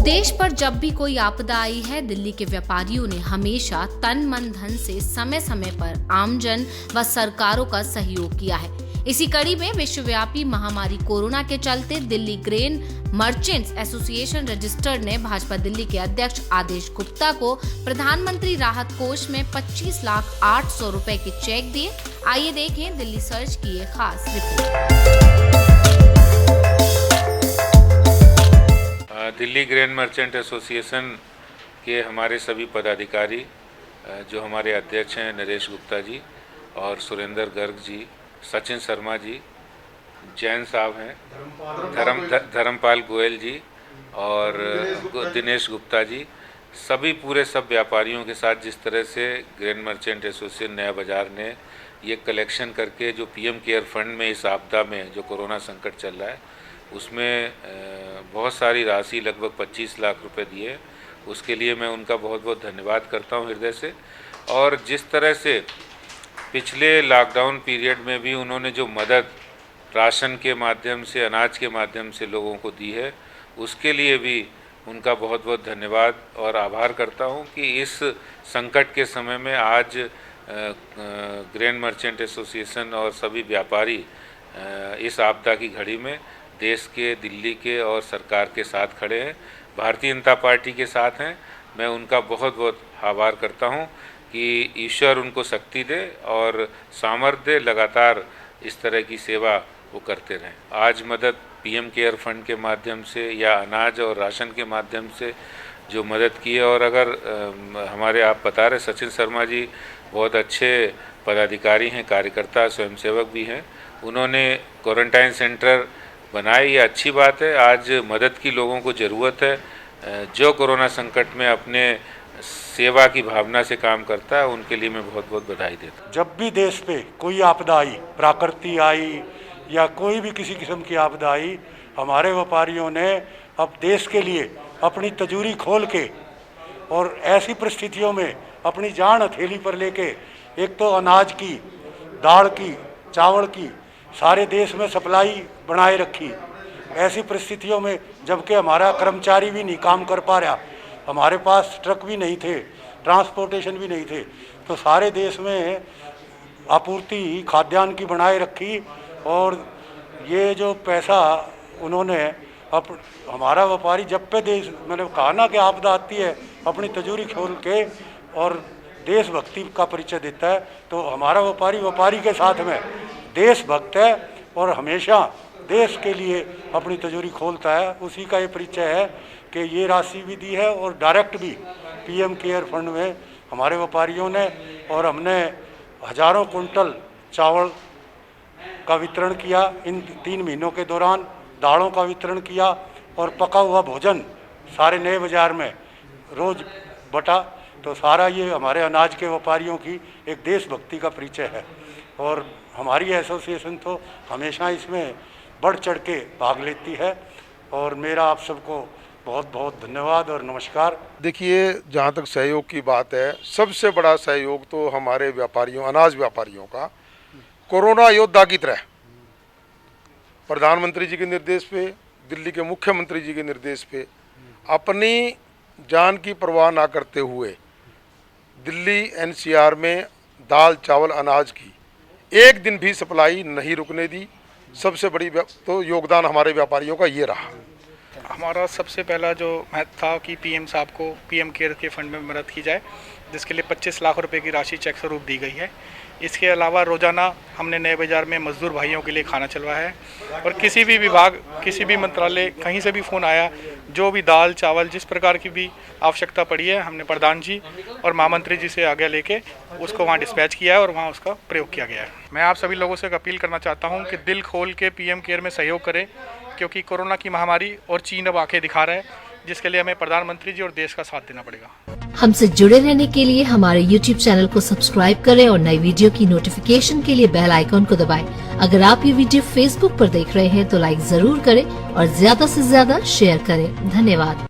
देश पर जब भी कोई आपदा आई है, दिल्ली के व्यापारियों ने हमेशा तन मन धन से समय समय पर आमजन व सरकारों का सहयोग किया है। इसी कड़ी में विश्वव्यापी महामारी कोरोना के चलते Delhi grain merchants association registered ने भाजपा दिल्ली के अध्यक्ष आदेश गुप्ता को प्रधानमंत्री राहत कोष में 25,08,00,000 रुपए के चेक दिए। आइए देखें दिल्ली सर्च की ये खास report. Delhi grain merchant association के हमारे सभी पदाधिकारी, जो हमारे अध्यक्ष हैं नरेश गुप्ता जी और सुरेंद्र गर्ग जी, सचिन शर्मा जी, जैन साहब हैं, धर्मपाल गोयल जी और दिनेश गुप्ता जी, सभी पूरे सब व्यापारियों के साथ जिस तरह से ग्रेन मर्चेंट एसोसिएशन नया बाजार ने ये कलेक्शन करके जो पीएम केयर फंड में इस आपदा में जो कोरोना संकट चल रहा है उसमें बहुत सारी राशि लगभग 25 लाख रुपए दिए, उसके लिए मैं उनका बहुत बहुत धन्यवाद करता हूं हृदय से। और जिस तरह से पिछले लॉकडाउन पीरियड में भी उन्होंने जो मदद राशन के माध्यम से, अनाज के माध्यम से लोगों को दी है, उसके लिए भी उनका बहुत बहुत धन्यवाद और आभार करता हूं कि इस संकट के समय में आज ग्रेन मर्चेंट एसोसिएशन और सभी व्यापारी इस आपदा की घड़ी में देश के, दिल्ली के और सरकार के साथ खड़े हैं, भारतीय जनता पार्टी के साथ हैं। मैं उनका बहुत बहुत आभार करता हूं कि ईश्वर उनको शक्ति दे और सामर्थ्य दे, लगातार इस तरह की सेवा वो करते रहें। आज मदद पीएम केयर फंड के माध्यम से या अनाज और राशन के माध्यम से जो मदद की है, और अगर हमारे आप बता रहे सचिन शर्मा जी बहुत अच्छे पदाधिकारी हैं, कार्यकर्ता, स्वयंसेवक भी हैं, उन्होंने क्वारंटाइन सेंटर बनाए, ये अच्छी बात है। आज मदद की लोगों को ज़रूरत है। जो कोरोना संकट में अपने सेवा की भावना से काम करता है, उनके लिए मैं बहुत बहुत बधाई देता हूँ। जब भी देश पे कोई आपदा आई, प्राकृतिक आई या कोई भी किसी किस्म की आपदा आई, हमारे व्यापारियों ने अब देश के लिए अपनी तिजोरी खोल के और ऐसी परिस्थितियों में अपनी जान हथेली पर लेके, एक तो अनाज की, दाल की, चावल की सारे देश में सप्लाई बनाए रखी। ऐसी परिस्थितियों में जबकि हमारा कर्मचारी भी नहीं काम कर पा रहा, हमारे पास ट्रक भी नहीं थे, ट्रांसपोर्टेशन भी नहीं थे, तो सारे देश में आपूर्ति खाद्यान्न की बनाए रखी। और ये जो पैसा उन्होंने हमारा व्यापारी जब पे देश, मैंने कहा ना कि आपदा आती है, अपनी तिजोरी खोल के और देशभक्ति का परिचय देता है, तो हमारा व्यापारी के साथ में देशभक्त है और हमेशा देश के लिए अपनी तिजोरी खोलता है। उसी का ये परिचय है कि ये राशि भी दी है और डायरेक्ट भी पीएम केयर फंड में हमारे व्यापारियों ने, और हमने हजारों कुंटल चावल का वितरण किया इन 3 महीनों के दौरान, दालों का वितरण किया और पका हुआ भोजन सारे नए बाजार में रोज़ बटा। तो सारा ये हमारे अनाज के व्यापारियों की एक देशभक्ति का परिचय है और हमारी एसोसिएशन तो हमेशा इसमें बढ़ चढ़ के भाग लेती है। और मेरा आप सबको बहुत बहुत धन्यवाद और नमस्कार। देखिए, जहाँ तक सहयोग की बात है, सबसे बड़ा सहयोग तो हमारे व्यापारियों, अनाज व्यापारियों का, कोरोना योद्धा की तरह प्रधानमंत्री जी के निर्देश पे, दिल्ली के मुख्यमंत्री जी के निर्देश पे, अपनी जान की परवाह ना करते हुए दिल्ली एनसीआर में दाल, चावल, अनाज की एक दिन भी सप्लाई नहीं रुकने दी। सबसे बड़ी तो योगदान हमारे व्यापारियों का ये रहा। हमारा सबसे पहला जो महत्व था कि पीएम साहब को पीएम केयर के फंड में मदद की जाए, जिसके लिए 25 लाख रुपए की राशि चेक स्वरूप दी गई है। इसके अलावा रोज़ाना हमने नए बाज़ार में मजदूर भाइयों के लिए खाना चलवाया है और किसी भी विभाग, किसी भी मंत्रालय, कहीं से भी फ़ोन आया, जो भी दाल, चावल, जिस प्रकार की भी आवश्यकता पड़ी है, हमने प्रधान जी और महामंत्री जी से आगे लेके उसको वहाँ डिस्पैच किया है और वहाँ उसका प्रयोग किया गया है। मैं आप सभी लोगों से एक अपील करना चाहता हूँ कि दिल खोल के पीएम केयर में सहयोग करें, क्योंकि कोरोना की महामारी और चीन अब आंखें दिखा रहा है, जिसके लिए हमें प्रधानमंत्री जी और देश का साथ देना पड़ेगा। हमसे जुड़े रहने के लिए हमारे YouTube चैनल को सब्सक्राइब करें और नई वीडियो की नोटिफिकेशन के लिए बेल आइकॉन को दबाएं। अगर आप ये वीडियो Facebook पर देख रहे हैं तो लाइक जरूर करें और ज्यादा से ज्यादा शेयर करें। धन्यवाद।